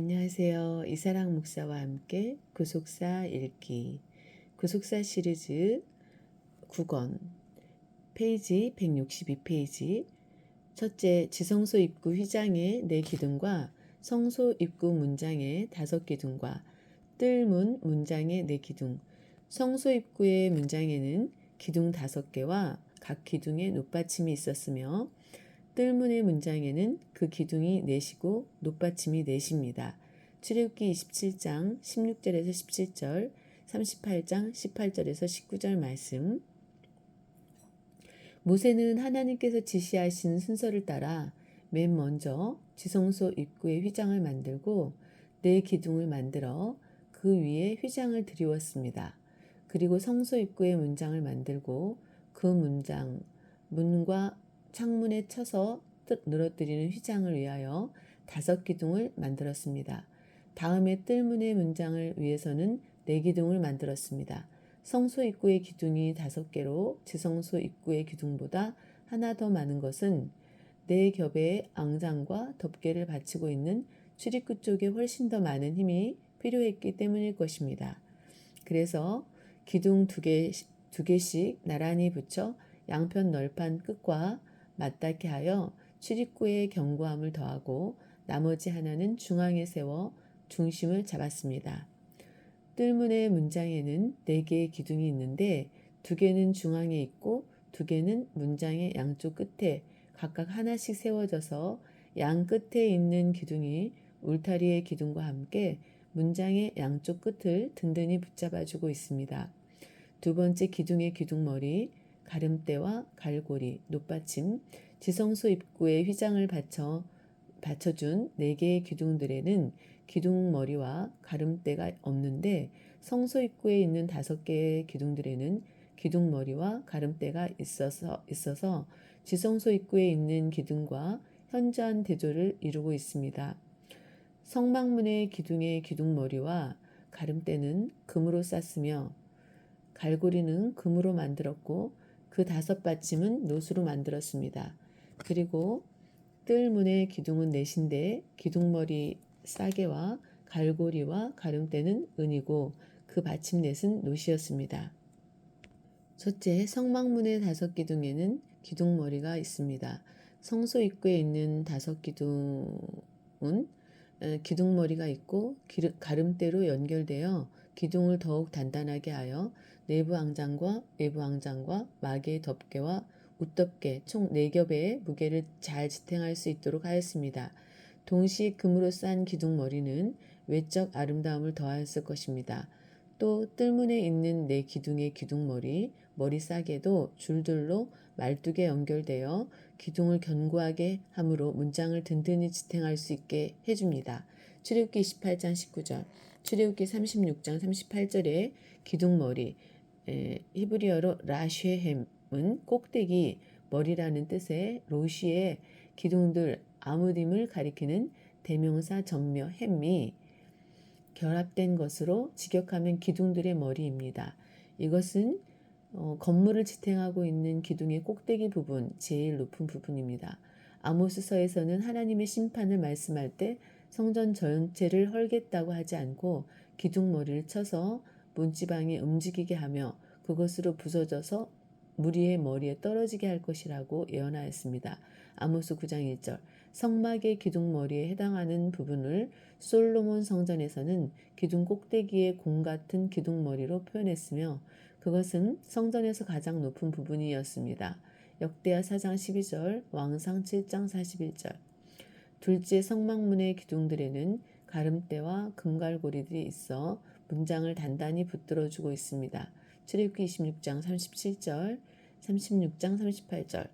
안녕하세요. 이사랑 목사와 함께 구속사 읽기 구속사 시리즈 9권 페이지 162페이지 첫째, 지성소 입구 휘장의 4기둥과 성소 입구 문장의 5기둥과 뜰문 문장의 4기둥. 성소 입구의 문장에는 기둥 5개와 각 기둥에 높받침이 있었으며 뜰문의 문장에는 그 기둥이 4시고 높받침이 4시입니다. 출애굽기 27장 16절에서 17절, 38장 18절에서 19절 말씀. 모세는 하나님께서 지시하신 순서를 따라 맨 먼저 지성소 입구에 휘장을 만들고 4기둥을 만들어 그 위에 휘장을 드리웠습니다. 그리고 성소 입구에 문장을 만들고 그 문장, 문과 창문에 쳐서 늘어뜨리는 휘장을 위하여 5기둥을 만들었습니다. 다음에 뜰문의 문장을 위해서는 4기둥을 만들었습니다. 성소 입구의 기둥이 5개로 지성소 입구의 기둥보다 하나 더 많은 것은 4겹의 앙장과 덮개를 받치고 있는 출입구 쪽에 훨씬 더 많은 힘이 필요했기 때문일 것입니다. 그래서 기둥 2개씩 나란히 붙여 양편 널판 끝과 맞닿게 하여 출입구에 견고함을 더하고 나머지 하나는 중앙에 세워 중심을 잡았습니다. 뜰문의 문장에는 4개의 기둥이 있는데 2개는 중앙에 있고 2개는 문장의 양쪽 끝에 각각 하나씩 세워져서 양 끝에 있는 기둥이 울타리의 기둥과 함께 문장의 양쪽 끝을 든든히 붙잡아주고 있습니다. 두 번째 기둥의 기둥머리, 가름대와 갈고리, 높받침, 지성소 입구에 휘장을 받쳐준 4개의 기둥들에는 기둥머리와 가름대가 없는데 성소 입구에 있는 5개의 기둥들에는 기둥머리와 가름대가 있어서 지성소 입구에 있는 기둥과 현저한 대조를 이루고 있습니다. 성막문의 기둥의 기둥머리와 가름대는 금으로 쌌으며 갈고리는 금으로 만들었고 그 5받침은 노수로 만들었습니다. 그리고 뜰문의 기둥은 넷인데 기둥머리 싸개와 갈고리와 가름대는 은이고 그 받침 넷은 노시였습니다. 첫째, 성막문의 5기둥에는 기둥머리가 있습니다. 성소 입구에 있는 5기둥은 기둥머리가 있고 가름대로 연결되어 기둥을 더욱 단단하게 하여 내부 앙장과 외부 앙장과 막의 덮개와 웃덮개 총 4겹의 무게를 잘 지탱할 수 있도록 하였습니다. 동시 금으로 싼 기둥머리는 외적 아름다움을 더하였을 것입니다. 또 뜰문에 있는 4기둥의 기둥머리, 머리 싸개도 줄들로 말뚝에 연결되어 기둥을 견고하게 함으로 문장을 든든히 지탱할 수 있게 해줍니다. 출애굽기 28장 19절, 출애굽기 36장 38절의 기둥머리, 히브리어로 라쉐햄은 꼭대기, 머리라는 뜻의 로시의 기둥들 아무딤을 가리키는 대명사 전며 햄이 결합된 것으로 직역하면 기둥들의 머리입니다. 이것은 건물을 지탱하고 있는 기둥의 꼭대기 부분, 제일 높은 부분입니다. 아모스서에서는 하나님의 심판을 말씀할 때 성전 전체를 헐겠다고 하지 않고 기둥머리를 쳐서 문지방이 움직이게 하며 그것으로 부서져서 무리의 머리에 떨어지게 할 것이라고 예언하였습니다. 아모스 9장 1절. 성막의 기둥머리에 해당하는 부분을 솔로몬 성전에서는 기둥 꼭대기의 공 같은 기둥머리로 표현했으며 그것은 성전에서 가장 높은 부분이었습니다. 역대하 4장 12절, 왕상 7장 41절. 둘째, 성막문의 기둥들에는 가름대와 금갈고리들이 있어 문장을 단단히 붙들어주고 있습니다. 출애굽기 26장 37절, 36장 38절.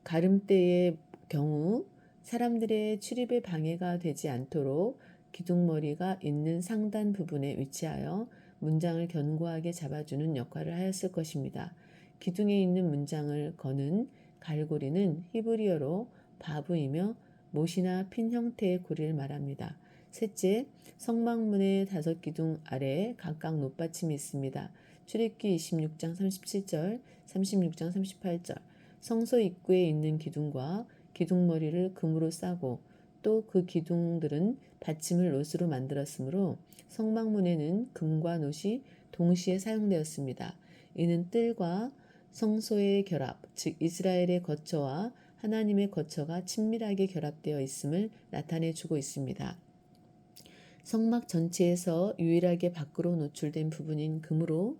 가름대의 경우 사람들의 출입에 방해가 되지 않도록 기둥머리가 있는 상단 부분에 위치하여 문장을 견고하게 잡아주는 역할을 하였을 것입니다. 기둥에 있는 문장을 거는 갈고리는 히브리어로 바브이며 못이나 핀 형태의 고리를 말합니다. 셋째, 성막문의 5기둥 아래에 각각 높받침이 있습니다. 출애굽기 26장 37절, 36장 38절. 성소 입구에 있는 기둥과 기둥머리를 금으로 싸고 또 그 기둥들은 받침을 롯으로 만들었으므로 성막문에는 금과 놋이 동시에 사용되었습니다. 이는 뜰과 성소의 결합, 즉 이스라엘의 거처와 하나님의 거처가 친밀하게 결합되어 있음을 나타내 주고 있습니다. 성막 전체에서 유일하게 밖으로 노출된 부분인 금으로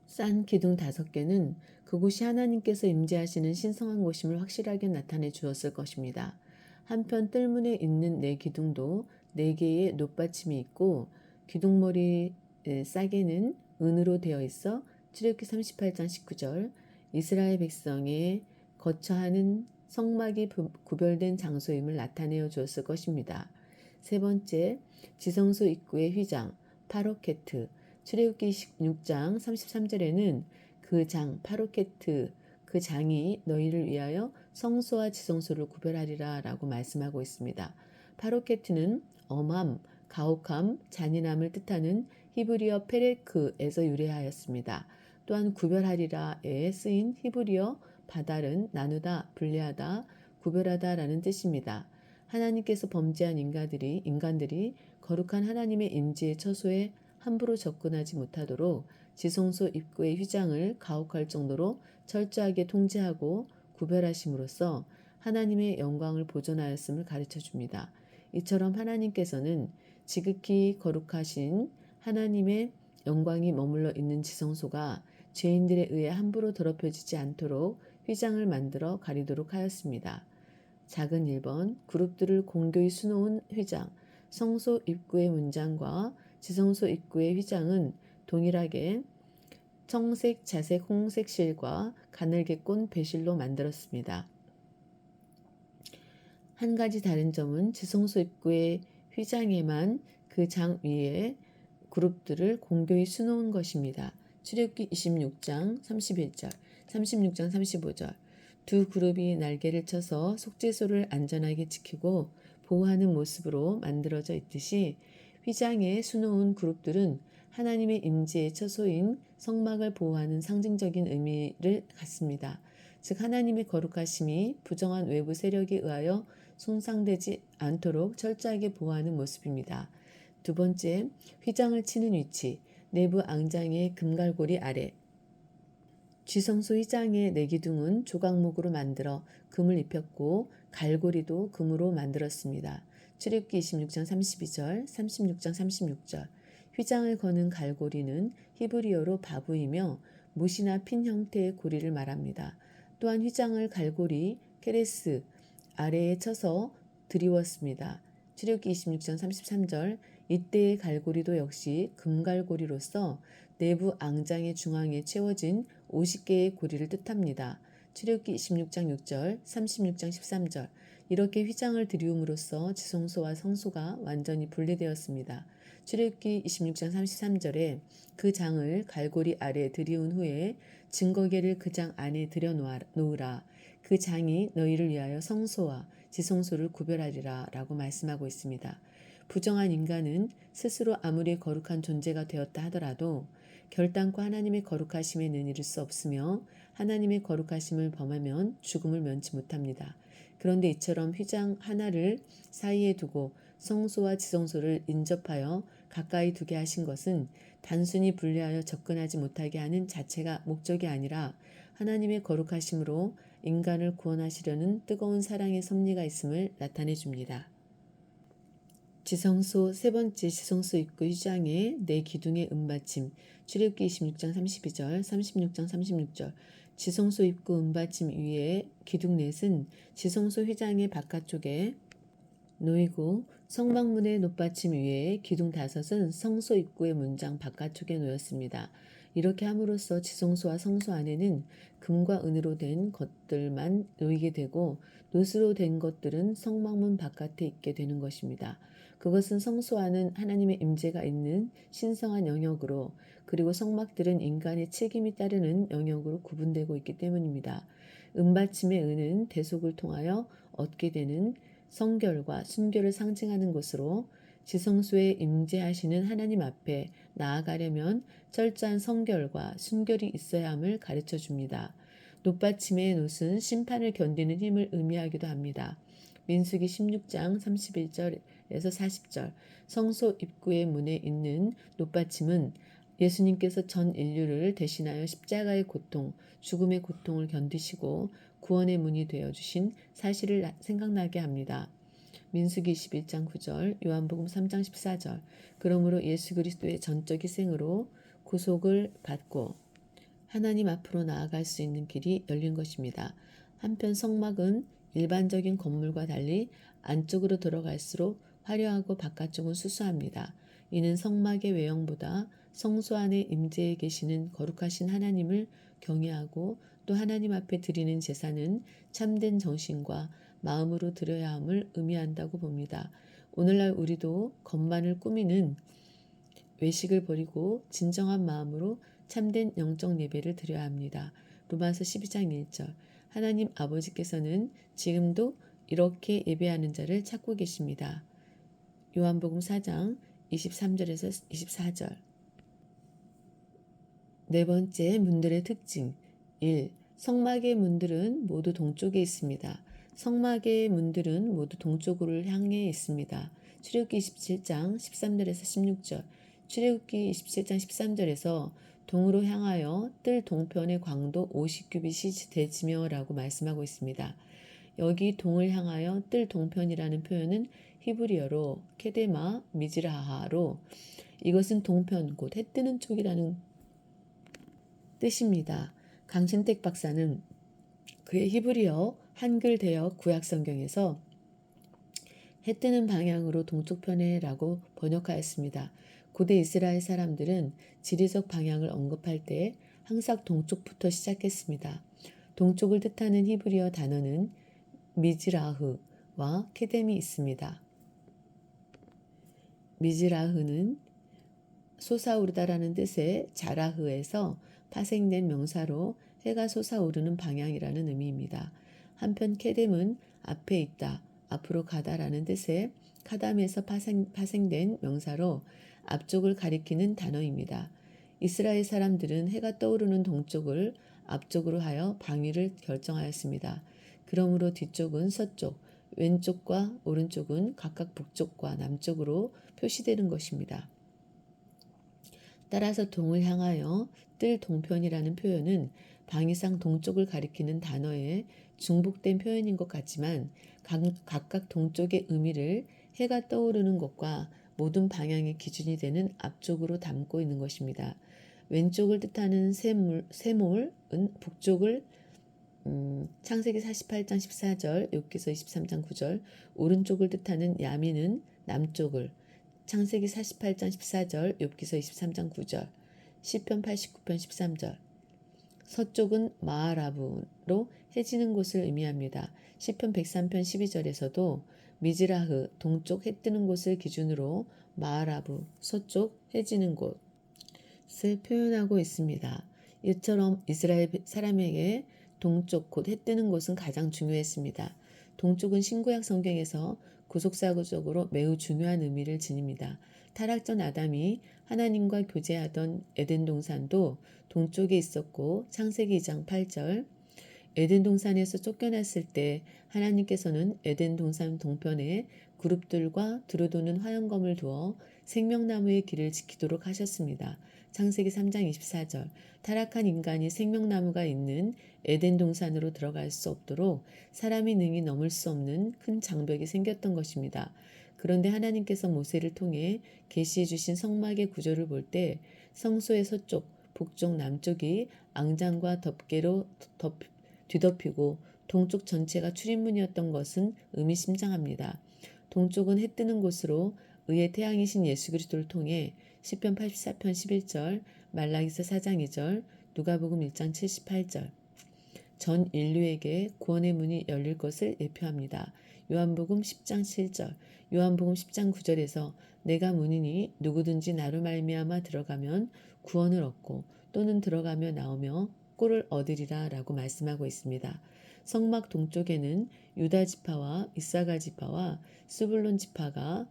싼 기둥 5개는 그곳이 하나님께서 임재하시는 신성한 곳임을 확실하게 나타내 주었을 것입니다. 한편 뜰문에 있는 4기둥도 4개의 놋받침이 있고 기둥머리 싸개는 은으로 되어 있어 출애굽기 38장 19절 이스라엘 백성의 거처하는 성막이 구별된 장소임을 나타내어 주었을 것입니다. 세 번째, 지성소 입구의 휘장, 파로케트. 출애굽기 26장 33절에는 그 장, 파로케트, 그 장이 너희를 위하여 성소와 지성소를 구별하리라 라고 말씀하고 있습니다. 파로케트는 엄함, 가혹함, 잔인함을 뜻하는 히브리어 페레크에서 유래하였습니다. 또한 구별하리라에 쓰인 히브리어 바달은 나누다, 분리하다, 구별하다 라는 뜻입니다. 하나님께서 범죄한 인간들이 거룩한 하나님의 임재의 처소에 함부로 접근하지 못하도록 지성소 입구의 휘장을 가혹할 정도로 철저하게 통제하고 구별하심으로써 하나님의 영광을 보존하였음을 가르쳐 줍니다. 이처럼 하나님께서는 지극히 거룩하신 하나님의 영광이 머물러 있는 지성소가 죄인들에 의해 함부로 더럽혀지지 않도록 휘장을 만들어 가리도록 하였습니다. 작은 1번 그룹들을 공교히 수놓은 휘장. 성소 입구의 문장과 지성소 입구의 휘장은 동일하게 청색, 자색, 홍색 실과 가늘게 꼰 배실로 만들었습니다. 한 가지 다른 점은 지성소 입구의 휘장에만 그 장 위에 그룹들을 공교히 수놓은 것입니다. 출애굽기 26장 31절, 36장 35절. 두 그룹이 날개를 쳐서 속죄소를 안전하게 지키고 보호하는 모습으로 만들어져 있듯이 휘장에 수놓은 그룹들은 하나님의 임재의 처소인 성막을 보호하는 상징적인 의미를 갖습니다. 즉 하나님의 거룩하심이 부정한 외부 세력에 의하여 손상되지 않도록 철저하게 보호하는 모습입니다. 두 번째, 휘장을 치는 위치, 내부 앙장의 금갈고리 아래. 지성소 휘장의 4기둥은 조각목으로 만들어 금을 입혔고 갈고리도 금으로 만들었습니다. 출애굽기 26장 32절, 36장 36절. 휘장을 거는 갈고리는 히브리어로 바브이며 못이나 핀 형태의 고리를 말합니다. 또한 휘장을 갈고리 케레스 아래에 쳐서 드리웠습니다. 출애굽기 26장 33절. 이때의 갈고리도 역시 금갈고리로서 내부 앙장의 중앙에 채워진 50개의 고리를 뜻합니다. 출애굽기 26장 6절, 36장 13절. 이렇게 휘장을 드리움으로써 지성소와 성소가 완전히 분리되었습니다. 출애굽기 26장 33절에 그 장을 갈고리 아래 들이운 후에 증거계를 그 장 안에 들여놓으라. 그 장이 너희를 위하여 성소와 지성소를 구별하리라 라고 말씀하고 있습니다. 부정한 인간은 스스로 아무리 거룩한 존재가 되었다 하더라도 결단코 하나님의 거룩하심에는 이를 수 없으며 하나님의 거룩하심을 범하면 죽음을 면치 못합니다. 그런데 이처럼 휘장 하나를 사이에 두고 성소와 지성소를 인접하여 가까이 두게 하신 것은 단순히 분리하여 접근하지 못하게 하는 자체가 목적이 아니라 하나님의 거룩하심으로 인간을 구원하시려는 뜨거운 사랑의 섭리가 있음을 나타내 줍니다. 지성소 세 번째 지성소 입구 휘장의 4기둥의 은받침. 출애굽기 26장 32절, 36장 36절. 지성소 입구 은받침 위에 기둥 넷은 지성소 휘장의 바깥쪽에 놓이고 성막문의 놋받침 위에 기둥 5은 성소 입구의 문장 바깥쪽에 놓였습니다. 이렇게 함으로써 지성소와 성소 안에는 금과 은으로 된 것들만 놓이게 되고 놋으로 된 것들은 성막문 바깥에 있게 되는 것입니다. 그것은 성소 안은 하나님의 임재가 있는 신성한 영역으로 그리고 성막들은 인간의 책임이 따르는 영역으로 구분되고 있기 때문입니다. 은받침의 은은 대속을 통하여 얻게 되는 성결과 순결을 상징하는 것으로 지성소에 임재하시는 하나님 앞에 나아가려면 철저한 성결과 순결이 있어야 함을 가르쳐 줍니다. 놋받침의 놋은 심판을 견디는 힘을 의미하기도 합니다. 민수기 16장 31절에 40절. 성소 입구의 문에 있는 놋받침은 예수님께서 전 인류를 대신하여 십자가의 고통, 죽음의 고통을 견디시고 구원의 문이 되어 주신 사실을 생각나게 합니다. 민수기 21장 9절, 요한복음 3장 14절. 그러므로 예수 그리스도의 전적 희생으로 구속을 받고 하나님 앞으로 나아갈 수 있는 길이 열린 것입니다. 한편 성막은 일반적인 건물과 달리 안쪽으로 들어갈수록 화려하고 바깥쪽은 수수합니다. 이는 성막의 외형보다 성소 안에 임재해 계시는 거룩하신 하나님을 경외하고 또 하나님 앞에 드리는 제사는 참된 정신과 마음으로 드려야 함을 의미한다고 봅니다. 오늘날 우리도 것만을 꾸미는 외식을 버리고 진정한 마음으로 참된 영적 예배를 드려야 합니다. 로마서 12장 1절. 하나님 아버지께서는 지금도 이렇게 예배하는 자를 찾고 계십니다. 요한복음 4장 23절에서 24절. 네 번째, 문들의 특징. 1. 성막의 문들은 모두 동쪽에 있습니다. 성막의 문들은 모두 동쪽으로 향해 있습니다. 출애굽기 27장 13절에서 16절. 출애굽기 27장 13절에서 동으로 향하여 뜰 동편의 광도 50규빗이 되지며라고 말씀하고 있습니다. 여기 동을 향하여 뜰 동편이라는 표현은 히브리어로 케데마 미즈라하로 이것은 동편 곧 해 뜨는 쪽이라는 뜻입니다. 강신택 박사는 그의 히브리어 한글 대역 구약 성경에서 해 뜨는 방향으로 동쪽편에라고 번역하였습니다. 고대 이스라엘 사람들은 지리적 방향을 언급할 때 항상 동쪽부터 시작했습니다. 동쪽을 뜻하는 히브리어 단어는 미즈라흐와 케뎀이 있습니다. 미즈라흐는 솟아오르다라는 뜻의 자라흐에서 파생된 명사로 해가 솟아오르는 방향이라는 의미입니다. 한편 케뎀은 앞에 있다, 앞으로 가다라는 뜻의 카담에서 파생된 명사로 앞쪽을 가리키는 단어입니다. 이스라엘 사람들은 해가 떠오르는 동쪽을 앞쪽으로 하여 방위를 결정하였습니다. 그러므로 뒤쪽은 서쪽, 왼쪽과 오른쪽은 각각 북쪽과 남쪽으로 표시되는 것입니다. 따라서 동을 향하여 뜰 동편이라는 표현은 방위상 동쪽을 가리키는 단어의 중복된 표현인 것 같지만 각각 동쪽의 의미를 해가 떠오르는 곳과 모든 방향의 기준이 되는 앞쪽으로 담고 있는 것입니다. 왼쪽을 뜻하는 세몰은 북쪽을 창세기 48장 14절, 욥기서 23장 9절, 오른쪽을 뜻하는 야민은 남쪽을 창세기 48장 14절, 욥기서 23장 9절, 시편 89편 13절. 서쪽은 마하라브로 해지는 곳을 의미합니다. 시편 103편 12절에서도 미즈라흐 동쪽 해 뜨는 곳을 기준으로 마하라브 서쪽 해지는 곳을 표현하고 있습니다. 이처럼 이스라엘 사람에게 동쪽 곧 해 뜨는 곳은 가장 중요했습니다. 동쪽은 신구약 성경에서 구속사고적으로 매우 중요한 의미를 지닙니다. 타락 전 아담이 하나님과 교제하던 에덴 동산도 동쪽에 있었고 창세기 2장 8절 에덴 동산에서 쫓겨났을 때 하나님께서는 에덴 동산 동편에 그룹들과 두루도는 화영검을 두어 생명나무의 길을 지키도록 하셨습니다. 창세기 3장 24절 타락한 인간이 생명나무가 있는 에덴 동산으로 들어갈 수 없도록 사람이 능히 넘을 수 없는 큰 장벽이 생겼던 것입니다. 그런데 하나님께서 모세를 통해 계시해 주신 성막의 구조를 볼 때 성소의 서쪽, 북쪽, 남쪽이 앙장과 덮개로 뒤덮이고 동쪽 전체가 출입문이었던 것은 의미심장합니다. 동쪽은 해 뜨는 곳으로 의의 태양이신 예수 그리스도를 통해 시편 84편 11절, 말라기서 4장 2절, 누가복음 1장 78절 전 인류에게 구원의 문이 열릴 것을 예표합니다. 요한복음 10장 7절, 요한복음 10장 9절에서 내가 문이니 누구든지 나로 말미암아 들어가면 구원을 얻고 또는 들어가며 나오며 꼴을 얻으리라 라고 말씀하고 있습니다. 성막 동쪽에는 유다 지파와 이사갈 지파와 스불론 지파가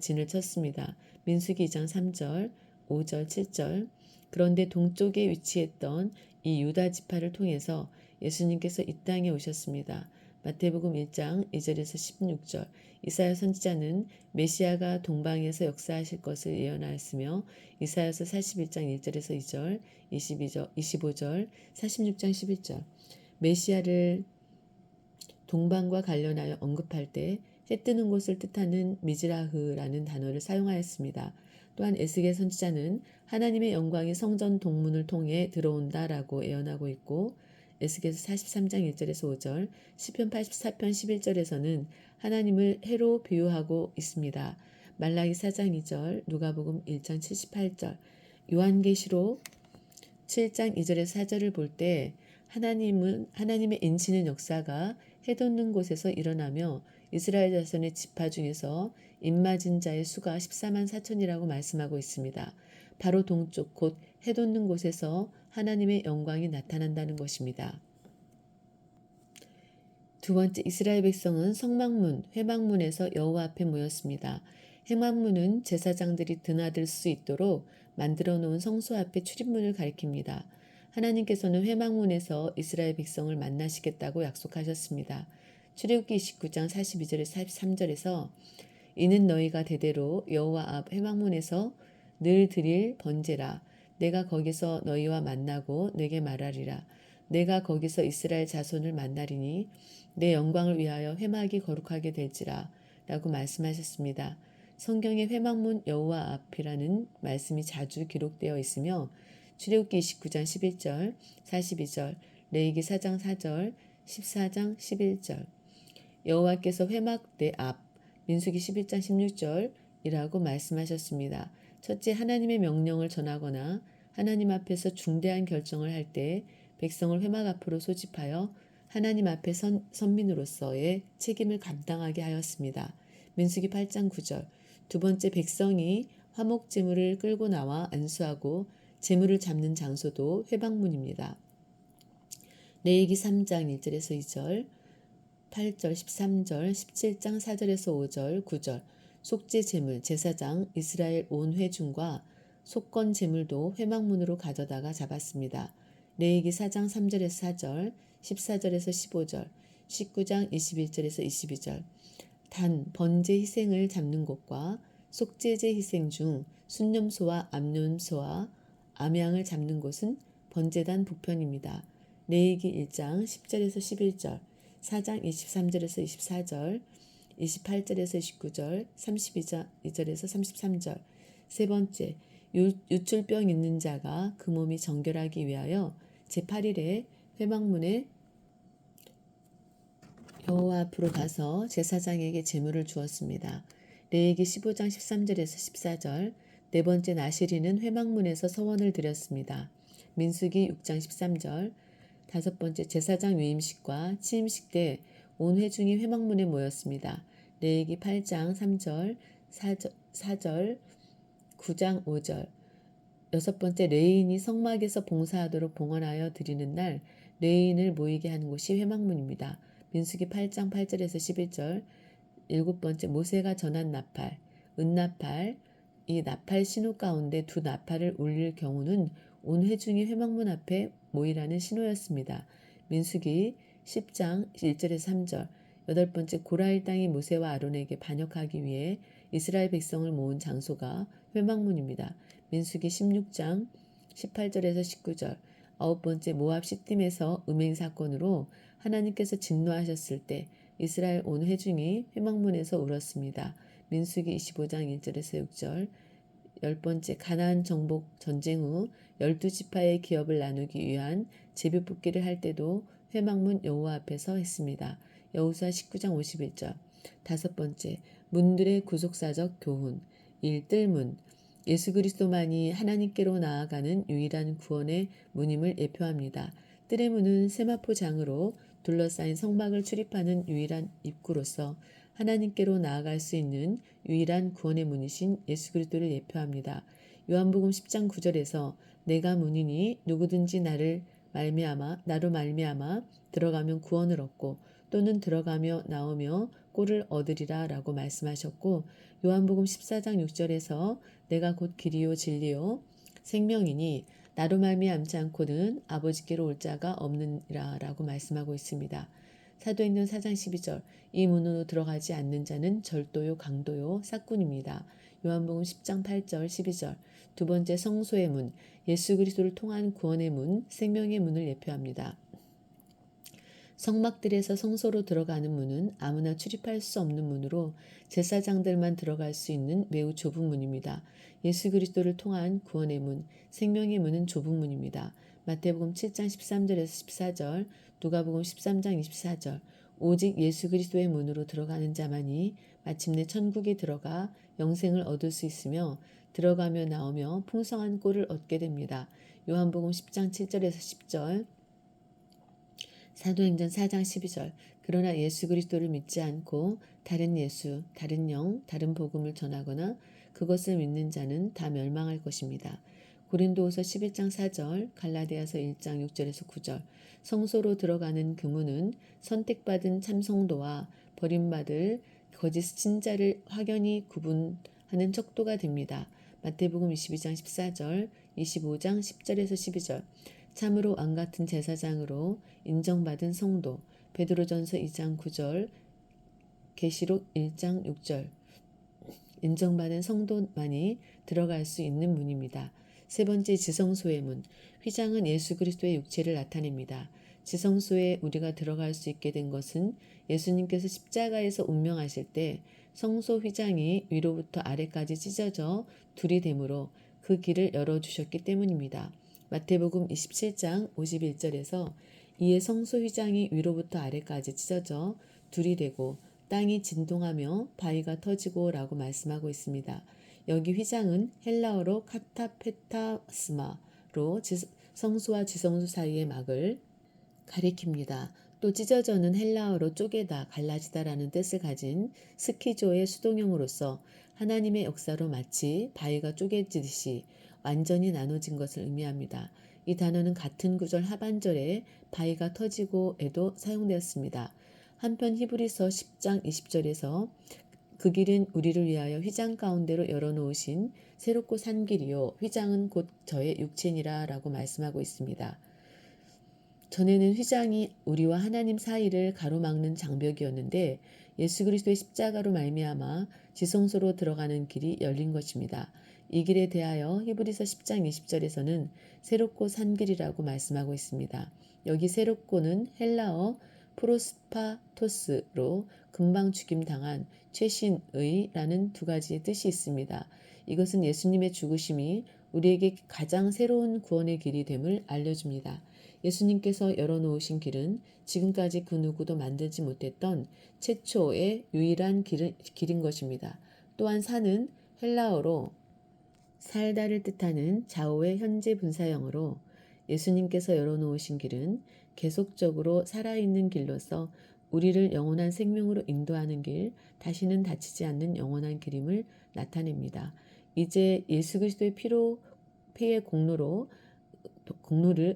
진을 쳤습니다. 민수기 2장 3절, 5절, 7절. 그런데 동쪽에 위치했던 이 유다 지파를 통해서 예수님께서 이 땅에 오셨습니다. 마태복음 1장 2절에서 16절. 이사야 선지자는 메시아가 동방에서 역사하실 것을 예언하였으며 이사야서 41장 1절에서 2절, 22절, 25절, 46장 11절 메시아를 동방과 관련하여 언급할 때 해 뜨는 곳을 뜻하는 미즈라흐라는 단어를 사용하였습니다. 또한 에스겔 선지자는 하나님의 영광이 성전 동문을 통해 들어온다라고 예언하고 있고 에스겔서 43장 1절에서 5절, 시편 84편 11절에서는 하나님을 해로 비유하고 있습니다. 말라기 4장 2절, 누가복음 1장 78절, 요한계시록 7장 2절에서 4절을 볼 때 하나님의 인치는 역사가 해돋는 곳에서 일어나며 이스라엘 자손의 지파 중에서 입맞은 자의 수가 14만 4천이라고 말씀하고 있습니다. 바로 동쪽 곧 해돋는 곳에서 하나님의 영광이 나타난다는 것입니다. 두 번째, 이스라엘 백성은 성막문, 회막문에서 여호와 앞에 모였습니다. 회막문은 제사장들이 드나들 수 있도록 만들어 놓은 성소 앞에 출입문을 가리킵니다. 하나님께서는 회막문에서 이스라엘 백성을 만나시겠다고 약속하셨습니다. 출애굽기 29장 42절에서 43절에서 이는 너희가 대대로 여호와 앞 회막문에서 늘 드릴 번제라. 내가 거기서 너희와 만나고 내게 말하리라. 내가 거기서 이스라엘 자손을 만나리니 내 영광을 위하여 회막이 거룩하게 될지라 라고 말씀하셨습니다. 성경에 회막문 여호와 앞이라는 말씀이 자주 기록되어 있으며 출애굽기 29장 11절, 42절, 레위기 4장 4절, 14장 11절 여호와께서 회막 내 앞, 민수기 11장 16절이라고 말씀하셨습니다. 첫째, 하나님의 명령을 전하거나 하나님 앞에서 중대한 결정을 할 때 백성을 회막 앞으로 소집하여 하나님 앞에 선민으로서의 책임을 감당하게 하였습니다. 민수기 8장 9절. 두 번째, 백성이 화목 제물을 끌고 나와 안수하고 제물을 잡는 장소도 회막문입니다. 레위기 3장 1절에서 2절, 8절, 13절, 17장 4절에서 5절, 9절 속죄 제물, 제사장, 이스라엘 온 회중과 속건 제물도 회막문으로 가져다가 잡았습니다. 레위기 4장 3절에서 4절, 14절에서 15절, 19장 21절에서 22절 단 번제 희생을 잡는 곳과 속죄제 희생 중 순념소와 암염소와 암양을 잡는 곳은 번제단 북편입니다. 레위기 1장 10절에서 11절, 4장 23절에서 24절, 28절에서 29절, 32절에서 33절. 세 번째, 유출병 있는 자가 그 몸이 정결하기 위하여 제8일에 회막문에 여호와 앞으로 가서 제사장에게 제물을 주었습니다. 레위기 15장 13절에서 14절. 네 번째, 나시리는 회막문에서 서원을 드렸습니다. 민수기 6장 13절. 다섯 번째, 제사장 위임식과 취임식 때 온 회중이 회막문에 모였습니다. 레위기 8장 3절, 4절, 9장 5절. 여섯 번째, 레위인이 성막에서 봉사하도록 봉헌하여 드리는 날 레위인을 모이게 하는 곳이 회막문입니다. 민수기 8장 8절에서 11절. 일곱 번째, 모세가 전한 나팔, 은나팔. 이 나팔 신호 가운데 두 나팔을 울릴 경우는 온 회중이 회막문 앞에 모이라는 신호였습니다. 민수기 10장 1절에서 3절. 여덟 번째, 고라일 땅이 모세와 아론에게 반역하기 위해 이스라엘 백성을 모은 장소가 회막문입니다. 민수기 16장 18절에서 19절. 아홉 번째, 모압 시딤에서 음행 사건으로 하나님께서 진노하셨을 때 이스라엘 온 회중이 회막문에서 울었습니다. 민수기 25장 1절에서 6절. 열 번째, 가나안 정복 전쟁 후 12지파의 기업을 나누기 위한 제비 뽑기를 할 때도 회막문 여호와 앞에서 했습니다. 여호수아 19장 51절. 다섯 번째, 문들의 구속사적 교훈. 1. 뜰문. 예수 그리스도만이 하나님께로 나아가는 유일한 구원의 문임을 예표합니다. 뜰의 문은 세마포 장으로 둘러싸인 성막을 출입하는 유일한 입구로서 하나님께로 나아갈 수 있는 유일한 구원의 문이신 예수 그리스도를 예표합니다. 요한복음 10장 9절에서 내가 문이니 누구든지 나로 말미암아 들어가면 구원을 얻고 또는 들어가며 나오며 꼴을 얻으리라 라고 말씀하셨고 요한복음 14장 6절에서 내가 곧 길이요 진리요 생명이니 나로 말미암지 않고는 아버지께로 올 자가 없느니라 라고 말씀하고 있습니다. 사도행전 4장 12절 이 문으로 들어가지 않는 자는 절도요 강도요 싹군입니다. 요한복음 10장 8절 12절 두 번째 성소의 문 예수 그리스도를 통한 구원의 문 생명의 문을 예표합니다. 성막들에서 성소로 들어가는 문은 아무나 출입할 수 없는 문으로 제사장들만 들어갈 수 있는 매우 좁은 문입니다. 예수 그리스도를 통한 구원의 문, 생명의 문은 좁은 문입니다. 마태복음 7장 13절에서 14절, 누가복음 13장 24절 오직 예수 그리스도의 문으로 들어가는 자만이 마침내 천국에 들어가 영생을 얻을 수 있으며 들어가며 나오며 풍성한 꼴을 얻게 됩니다. 요한복음 10장 7절에서 10절 사도행전 4장 12절 그러나 예수 그리스도를 믿지 않고 다른 예수, 다른 영, 다른 복음을 전하거나 그것을 믿는 자는 다 멸망할 것입니다. 고린도후서 11장 4절, 갈라디아서 1장 6절에서 9절 성소로 들어가는 그 문은 선택받은 참성도와 버림받을 거짓 신자를 확연히 구분하는 척도가 됩니다. 마태복음 22장 14절, 25장 10절에서 12절 참으로 왕같은 제사장으로 인정받은 성도 베드로전서 2장 9절 계시록 1장 6절 인정받은 성도만이 들어갈 수 있는 문입니다. 세 번째 지성소의 문 휘장은 예수 그리스도의 육체를 나타냅니다. 지성소에 우리가 들어갈 수 있게 된 것은 예수님께서 십자가에서 운명하실 때 성소 휘장이 위로부터 아래까지 찢어져 둘이 되므로 그 길을 열어주셨기 때문입니다. 마태복음 27장 51절에서 이에 성소 휘장이 위로부터 아래까지 찢어져 둘이 되고 땅이 진동하며 바위가 터지고 라고 말씀하고 있습니다. 여기 휘장은 헬라어로 카타페타스마로 성소와 지성소 사이의 막을 가리킵니다. 또 찢어져는 헬라어로 쪼개다, 갈라지다라는 뜻을 가진 스키조의 수동형으로서 하나님의 역사로 마치 바위가 쪼개지듯이 완전히 나눠진 것을 의미합니다. 이 단어는 같은 구절 하반절에 바위가 터지고에도 사용되었습니다. 한편 히브리서 10장 20절에서 그 길은 우리를 위하여 휘장 가운데로 열어놓으신 새롭고 산 길이요 휘장은 곧 저의 육체니라 라고 말씀하고 있습니다. 전에는 휘장이 우리와 하나님 사이를 가로막는 장벽이었는데 예수 그리스도의 십자가로 말미암아 지성소로 들어가는 길이 열린 것입니다. 이 길에 대하여 히브리서 10장 20절에서는 새롭고 산 길이라고 말씀하고 있습니다. 여기 새롭고는 헬라어 프로스파토스로 금방 죽임당한 최신의라는 두 가지의 뜻이 있습니다. 이것은 예수님의 죽으심이 우리에게 가장 새로운 구원의 길이 됨을 알려줍니다. 예수님께서 열어놓으신 길은 지금까지 그 누구도 만들지 못했던 최초의 유일한 길인 것입니다. 또한 산은 헬라어로 살다를 뜻하는 좌우의 현재 분사형으로 예수님께서 열어놓으신 길은 계속적으로 살아있는 길로서 우리를 영원한 생명으로 인도하는 길, 다시는 다치지 않는 영원한 길임을 나타냅니다. 이제 예수 그리스도의 피의 공로를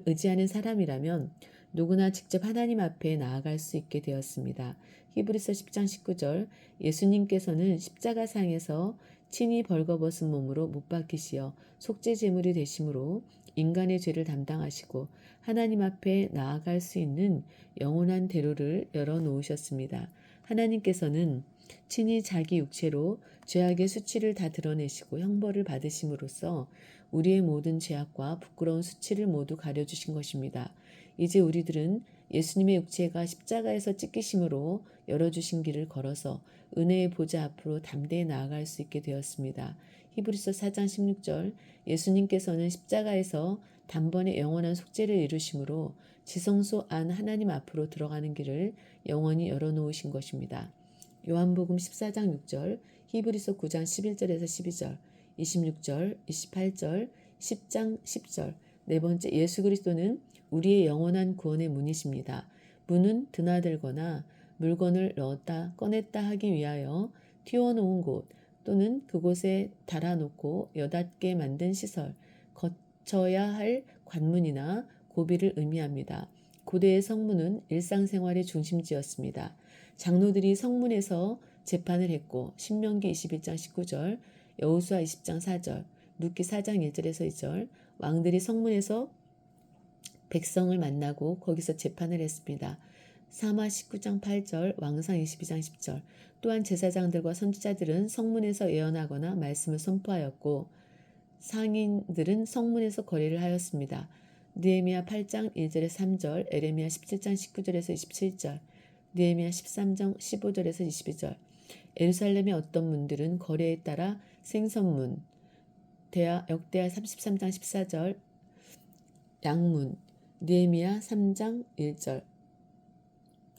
의지하는 사람이라면 누구나 직접 하나님 앞에 나아갈 수 있게 되었습니다. 히브리서 10장 19절 예수님께서는 십자가상에서 친히 벌거벗은 몸으로 못 박히시어 속죄 제물이 되심으로 인간의 죄를 담당하시고 하나님 앞에 나아갈 수 있는 영원한 대로를 열어놓으셨습니다. 하나님께서는 친히 자기 육체로 죄악의 수치를 다 드러내시고 형벌을 받으심으로써 우리의 모든 죄악과 부끄러운 수치를 모두 가려주신 것입니다. 이제 우리들은 예수님의 육체가 십자가에서 찢기심으로 열어주신 길을 걸어서 은혜의 보좌 앞으로 담대히 나아갈 수 있게 되었습니다. 히브리서 4장 16절 예수님께서는 십자가에서 단번에 영원한 속죄를 이루심으로 지성소 안 하나님 앞으로 들어가는 길을 영원히 열어놓으신 것입니다. 요한복음 14장 6절, 히브리서 9장 11절에서 12절, 26절, 28절, 10장 10절. 네 번째, 예수 그리스도는 우리의 영원한 구원의 문이십니다. 문은 드나들거나 물건을 넣었다 꺼냈다 하기 위하여 틔워놓은 곳 또는 그곳에 달아놓고 여닫게 만든 시설, 거쳐야 할 관문이나 고비를 의미합니다. 고대의 성문은 일상생활의 중심지였습니다. 장로들이 성문에서 재판을 했고 신명기 21장 19절, 여호수아 20장 4절, 룻기 4장 1절에서 2절 왕들이 성문에서 백성을 만나고 거기서 재판을 했습니다. 사마 19장 8절, 왕상 22장 10절. 또한 제사장들과 선지자들은 성문에서 예언하거나 말씀을 선포하였고 상인들은 성문에서 거리를 하였습니다. 느헤미야 8장 1절에서 3절, 에레미야 17장 19절에서 27절, 느헤미야 13장 15절에서 22절. 예루살렘의 어떤 문들은 거리에 따라 생선문, 역대하 33장 14절, 양문, 느헤미야 3장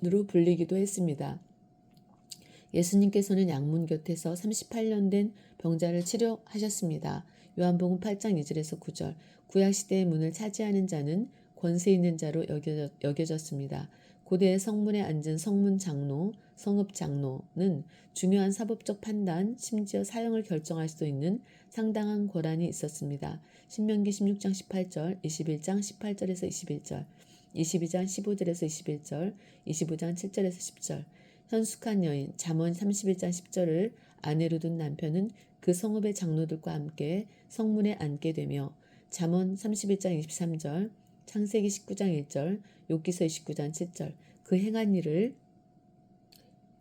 1절으로 불리기도 했습니다. 예수님께서는 양문 곁에서 38년 된 병자를 치료하셨습니다. 요한복음 8장 2절에서 9절. 구약시대의 문을 차지하는 자는 권세 있는 자로 여겨졌습니다. 고대의 성문에 앉은 성문 장로, 성읍 장로는 중요한 사법적 판단, 심지어 사형을 결정할 수도 있는 상당한 권한이 있었습니다. 신명기 16장 18절, 21장 18절에서 21절, 22장 15절에서 21절, 25장 7절에서 10절. 현숙한 여인, 잠언 31장 10절을 아내로 둔 남편은 그 성읍의 장로들과 함께 성문에 앉게 되며 잠언 31장 23절, 창세기 19장 1절, 욥기서 29장 7절 그 행한 일을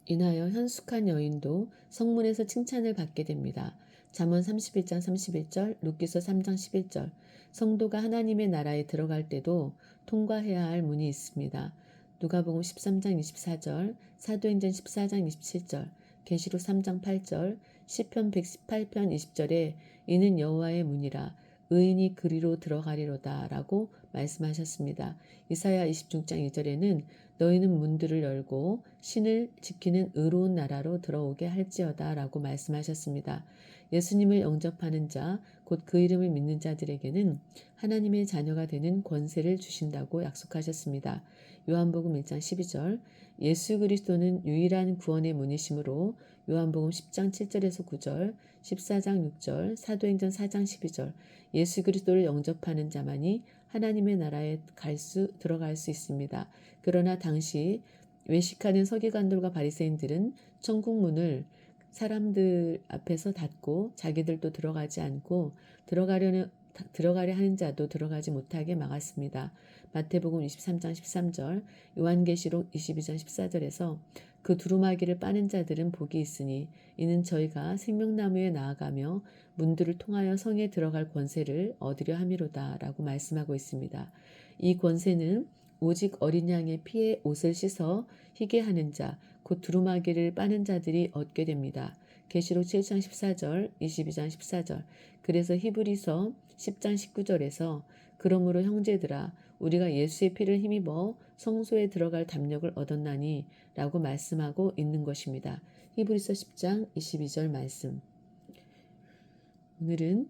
인하여 현숙한 여인도 성문에서 칭찬을 받게 됩니다. 잠언 31장 31절, 룻기서 3장 11절. 성도가 하나님의 나라에 들어갈 때도 통과해야 할 문이 있습니다. 누가복음 13장 24절, 사도행전 14장 27절, 계시록 3장 8절, 시편 118편 20절에 이는 여호와의 문이라 의인이 그리로 들어가리로다 라고 말씀하셨습니다. 이사야 26장 2절에는 너희는 문들을 열고 신을 지키는 의로운 나라로 들어오게 할지어다 라고 말씀하셨습니다. 예수님을 영접하는 자, 곧 그 이름을 믿는 자들에게는 하나님의 자녀가 되는 권세를 주신다고 약속하셨습니다. 요한복음 1장 12절, 예수 그리스도는 유일한 구원의 문이시므로 요한복음 10장 7절에서 9절, 14장 6절, 사도행전 4장 12절, 예수 그리스도를 영접하는 자만이 하나님의 나라에 들어갈 수 있습니다. 그러나 당시 외식하는 서기관들과 바리새인들은 천국 문을 사람들 앞에서 닫고 자기들도 들어가지 않고 들어가려 하는 자도 들어가지 못하게 막았습니다. 마태복음 23장 13절, 요한계시록 22장 14절에서 그 두루마기를 빠는 자들은 복이 있으니 이는 저희가 생명나무에 나아가며 문들을 통하여 성에 들어갈 권세를 얻으려 함이로다 라고 말씀하고 있습니다. 이 권세는 오직 어린 양의 피에 옷을 씻어 희게 하는 자, 곧 두루마기를 빠는 자들이 얻게 됩니다. 계시록 7장 14절, 22장 14절. 그래서 히브리서 10장 19절에서 그러므로 형제들아 우리가 예수의 피를 힘입어 성소에 들어갈 담력을 얻었나니 라고 말씀하고 있는 것입니다. 히브리서 10장 22절 말씀. 오늘은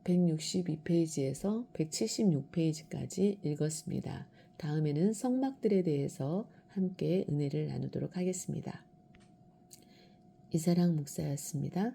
162페이지에서 176페이지까지 읽었습니다. 다음에는 성막들에 대해서 함께 은혜를 나누도록 하겠습니다. 이사랑 목사였습니다.